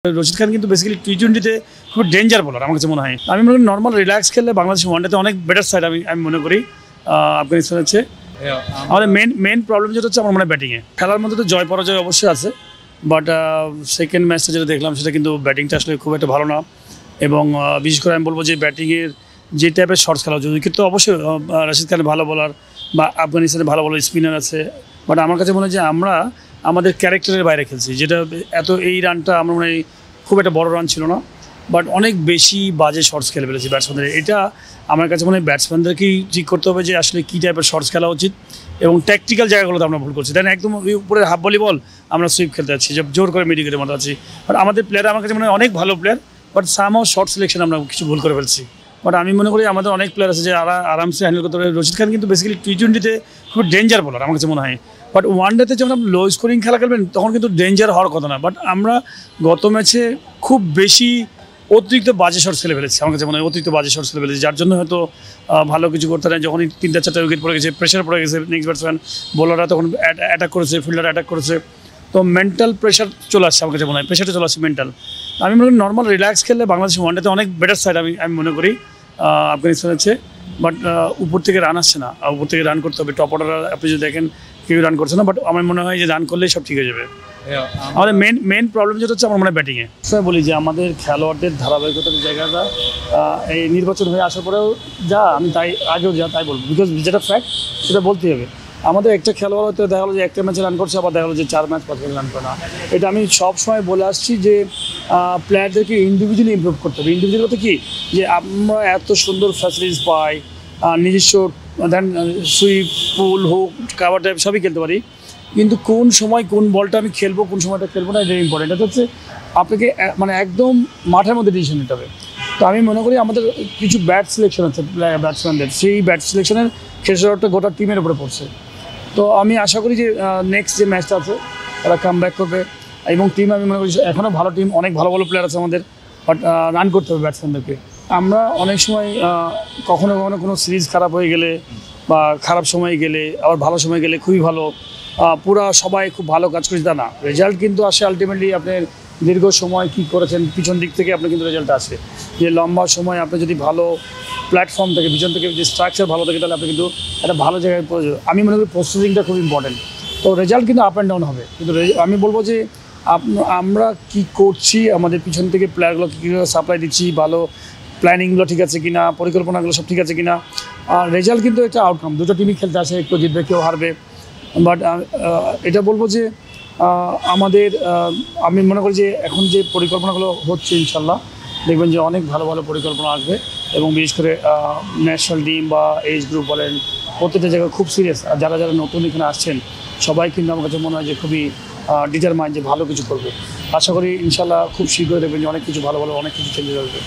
রশিদ খান কিন্তু বেসিক্যালি টি-20-তে খুব danger bowler আমার কাছে মনে হয়। আমি মনে করি নর্মাল রিল্যাক্স খেললে বাংলাদেশ ওয়ানডেতে অনেক বেটার সাইড আমি মনে করি আফগানিস্তানের চেয়ে। আমাদের মেন প্রবলেম যেটা হচ্ছে আমার মনে হয় ব্যাটিংয়ে। খেলার মধ্যে তো জয় পরাজয় অবশ্যই আছে, বাট সেকেন্ড ম্যাচটা যেটা দেখলাম সেটা কিন্তু ব্যাটিংটা আসলে খুব একটা ভালো না। এবং বিশেষ করে আমি বলবো যে ব্যাটিংয়ের যে টাইপের শর্টস খেলা হচ্ছে, উইকেট তো অবশ্যই রশিদ খানের ভালো বোলার বা আফগানিস্তানের ভালো বলার স্পিনার আছে, বাট আমার কাছে মনে হয় যে আমরা আমাদের ক্যারেক্টারের বাইরে খেলছি, যেটা এই রানটা আমার মনে হয় খুব একটা বড় রান ছিল না, বাট অনেক বেশি বাজে শর্টস খেলে ফেলেছি ব্যাটসম্যানদের। এটা আমার কাছে মনে হয় ব্যাটসম্যানদেরকেই ঠিক করতে হবে যে আসলে কী টাইপের শর্টস খেলা উচিত এবং ট্যাকটিক্যাল জায়গাগুলোতে আমরা ভুল করছি। তাই না, একদম উপরে হাফ ভলি বল আমরা সুইপ খেলতে যাচ্ছি, যে জোর করে মিডিকেটের মতো আছি। বাট আমাদের প্লেয়ার আমার কাছে মনে হয় অনেক ভালো player, but somehow short selection আমরা কিছু ভুল করে ফেলছি। বাট আমি মনে করি আমাদের অনেক প্লেয়ার আছে যে আরামসে হ্যান্ডেল করতে পারে। রশিদ খান কিন্তু বেসিক্যালি টি-20-তে খুব ডেঞ্জার বোলার আমার কাছে মনে হয়, বাট ওয়ানডেতে যখন আপনি লো স্কোরিং খেলা খেলবেন তখন কিন্তু ডেঞ্জার হওয়ার কথা না। বাট আমরা গত ম্যাচে খুব বেশি অতিরিক্ত বাজে শর্টস খেলে ফেলেছি, আমার কাছে মনে হয় অতিরিক্ত বাজে শর্টস খেলে ফেলেছি, যার জন্য হয়তো ভালো কিছু করতে না। যখনই 3-4টা উইকেট পড়ে গেছে, প্রেশার পড়ে গেছে, নেক্সট ব্যাটসম্যান বোলাররা তখন অ্যাটাক করেছে, ফিল্ডার অ্যাটাক করেছে, তো মেন্টাল প্রেশার চলে আসছে আমার কাছে মনে হয়, প্রেশারটা চলে আসছে মেন্টাল। আমি মনে করি নর্মাল রিল্যাক্স খেললে বাংলাদেশ ওয়ানডেতে অনেক বেটার সাইড আমি মনে করি আফগানিস্তানের চেয়ে। বাট উপর থেকে রান আসছে না, উপর থেকে রান করতে হবে। টপ অর্ডার আপনি যদি দেখেন কেউ রান করছে না, বাট আমার মনে হয় যে রান করলেই সব ঠিক হয়ে যাবে। আমাদের মেন প্রবলেম যেটা হচ্ছে আমার মনে হয় ব্যাটিংয়ে। স্যার বলি যে আমাদের খেলোয়াড়দের ধারাবাহিকতার জায়গাটা এই নির্বাচন হয়ে আসার পরেও আমি তাই আগেও তাই বলবো, বিকজ যেটা ফ্যাক্ট সেটা বলতেই হবে। আমাদের একটা খেলোয়াড় হয়তো দেখা গেলো যে একটা ম্যাচে রান করছে, আবার দেখা গেলো যে 4 ম্যাচ 5 ম্যাচ রান করে না। এটা আমি সবসময় বলে আসছি যে প্লেয়ারদেরকে ইন্ডিভিজুয়ালি ইমপ্রুভ করতে হবে। ইন্ডিভিজুয়াল হতে কি, যে আমরা এত সুন্দর ফ্যাসিলিটিস পাই, নিজস্ব দেন সুইপ পুল হুক কাভার টাইপ সবই খেলতে পারি, কিন্তু কোন সময় কোন বলটা আমি খেলবো, কোন সময়টা খেলবো না, এটা ইম্পর্টেন্ট। এটা হচ্ছে আপনাকে মানে একদম মাঠের মধ্যে ডিসিশন নিতে হবে। তো আমি মনে করি আমাদের কিছু ব্যাট সিলেকশন আছে ব্যাটসম্যানদের, সেই ব্যাট সিলেকশনের খেসারতটা গোটা টিমের উপরে পড়ছে। তো আমি আশা করি যে নেক্সট যে ম্যাচটা আছে তারা কাম ব্যাক করবে, এবং টিম আমি মনে করি এখনও ভালো টিম, অনেক ভালো ভালো প্লেয়ার আছে আমাদের, বাট রান করতে হবে ব্যাটসম্যানদেরকে। আমরা অনেক সময় কখনো কখনো কোনো সিরিজ খারাপ হয়ে গেলে বা খারাপ সময় গেলে, আবার ভালো সময় গেলে খুবই ভালো, পুরা সবাই খুব ভালো কাজ করেছে তা না, রেজাল্ট কিন্তু আসে আলটিমেটলি আপনার দীর্ঘ সময় কী করেছেন পিছন দিক থেকে আপনার কিন্তু রেজাল্ট আসে। যে লম্বা সময় আপনি যদি ভালো প্ল্যাটফর্ম থেকে পিছন থেকে যে স্ট্রাকচার ভালো থাকে, তাহলে আপনি কিন্তু একটা ভালো জায়গায় পৌঁছে। আমি মনে করি প্রসেসিংটা খুব ইম্পর্টেন্ট। তো রেজাল্ট কিন্তু আপ অ্যান্ড ডাউন হবে, কিন্তু আমি বলবো যে আমরা কি করছি, আমাদের পিছন থেকে প্লেয়ারগুলো কীভাবে সাপ্লাই দিচ্ছি, ভালো প্ল্যানিংগুলো ঠিক আছে কিনা, পরিকল্পনাগুলো সব ঠিক আছে কিনা। রেজাল্ট কিন্তু একটা আউটকাম, দুটো টিমই খেলতে আসে, কেউ জিতবে কেউ হারবে। বাট এটা বলবো যে আমাদের আমি মনে করি যে এখন যে পরিকল্পনাগুলো হচ্ছে ইনশাল্লাহ দেখবেন যে অনেক ভালো ভালো পরিকল্পনা আসবে, এবং বিশেষ করে ন্যাশনাল টিম বা এজ গ্রুপ বলেন, প্রত্যেকটা জায়গায় খুব সিরিয়াস। আর যারা যারা নতুন এখানে আসছেন সবাই কিন্তু আমার কাছে মনে হয় যে খুবই ডিটারমাইন্ড যে ভালো কিছু করবে। আশা করি ইনশাল্লাহ খুব শীঘ্রই দেখবেন যে অনেক কিছু ভালো ভালো অনেক কিছু চেঞ্জেস আসবে।